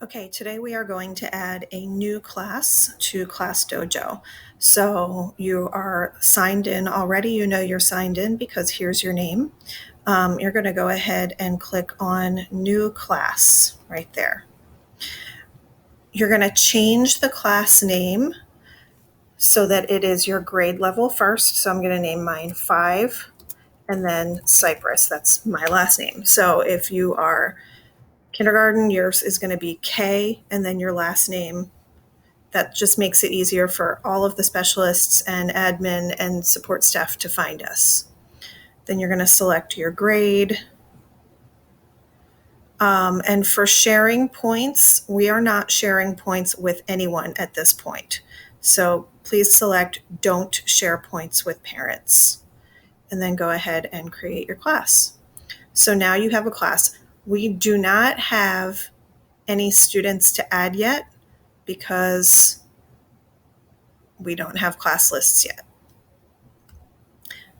Okay, today we are going to add a new class to Class Dojo. So you are signed in already. You know you're signed in because here's your name. You're going to go ahead and click on New Class right there. You're going to change the class name so that it is your grade level first. So I'm going to name mine 5 and then Cypress. That's my last name. So if you are kindergarten, yours is going to be K and then your last name. That just makes it easier for all of the specialists and admin and support staff to find us. Then you're going to select your grade. And for sharing points, we are not sharing points with anyone at this point. So please select Don't Share Points with Parents. And then go ahead and create your class. So now you have a class. We do not have any students to add yet because we don't have class lists yet.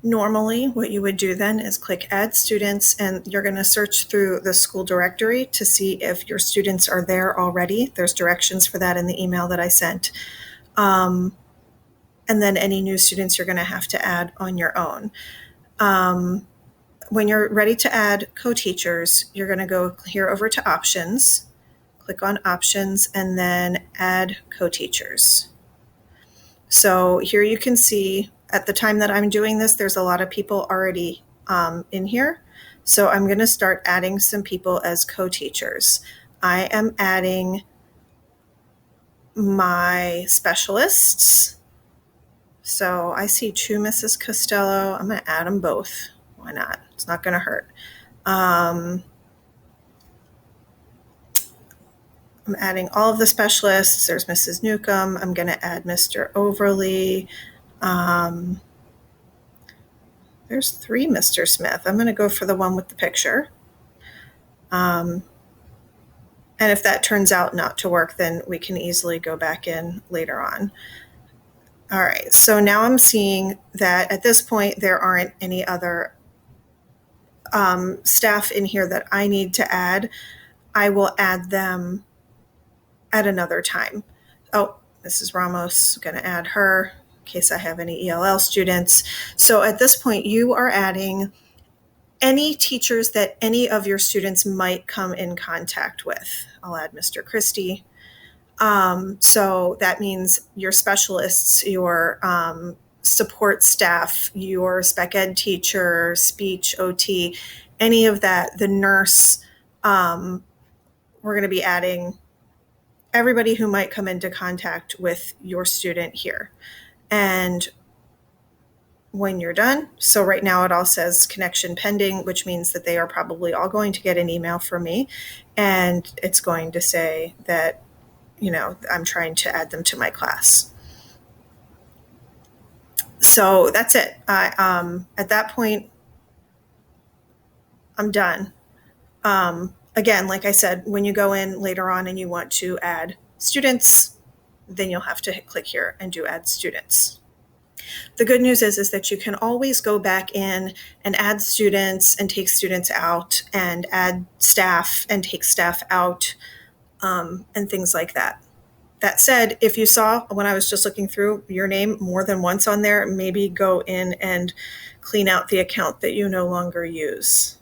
Normally, what you would do then is click Add Students, and you're going to search through the school directory to see if your students are there already. There's directions for that in the email that I sent. And then any new students you're going to have to add on your own. When you're ready to add co-teachers, you're going to go here over to Options, click on Options, and then Add Co-teachers. So here you can see at the time that I'm doing this, there's a lot of people already in here. So I'm going to start adding some people as co-teachers. I am adding my specialists. So I see 2 Mrs. Costello. I'm going to add them both. Why not? It's not going to hurt. I'm adding all of the specialists. There's Mrs. Newcomb. I'm going to add Mr. Overly. There's 3 Mr. Smith. I'm going to go for the one with the picture. And if that turns out not to work, then we can easily go back in later on. All right, so now I'm seeing that at this point, there aren't any other staff in here that I need to add. I will add them at another time. Oh, Mrs. Ramos, going to add her in case I have any ELL students. So at this point, you are adding any teachers that any of your students might come in contact with. I'll add Mr. Christie. So that means your specialists, your support staff, your spec ed teacher, speech, OT, any of that, the nurse, we're going to be adding everybody who might come into contact with your student here. And when you're done, so right now it all says connection pending, which means that they are probably all going to get an email from me, and it's going to say that, you know, I'm trying to add them to my class. So that's it. At that point, I'm done. Again, like I said, when you go in later on and you want to add students, then you'll have to click here and do add students. The good news is that you can always go back in and add students and take students out and add staff and take staff out, and things like that. That said, if you saw when I was just looking through your name more than once on there, maybe go in and clean out the account that you no longer use.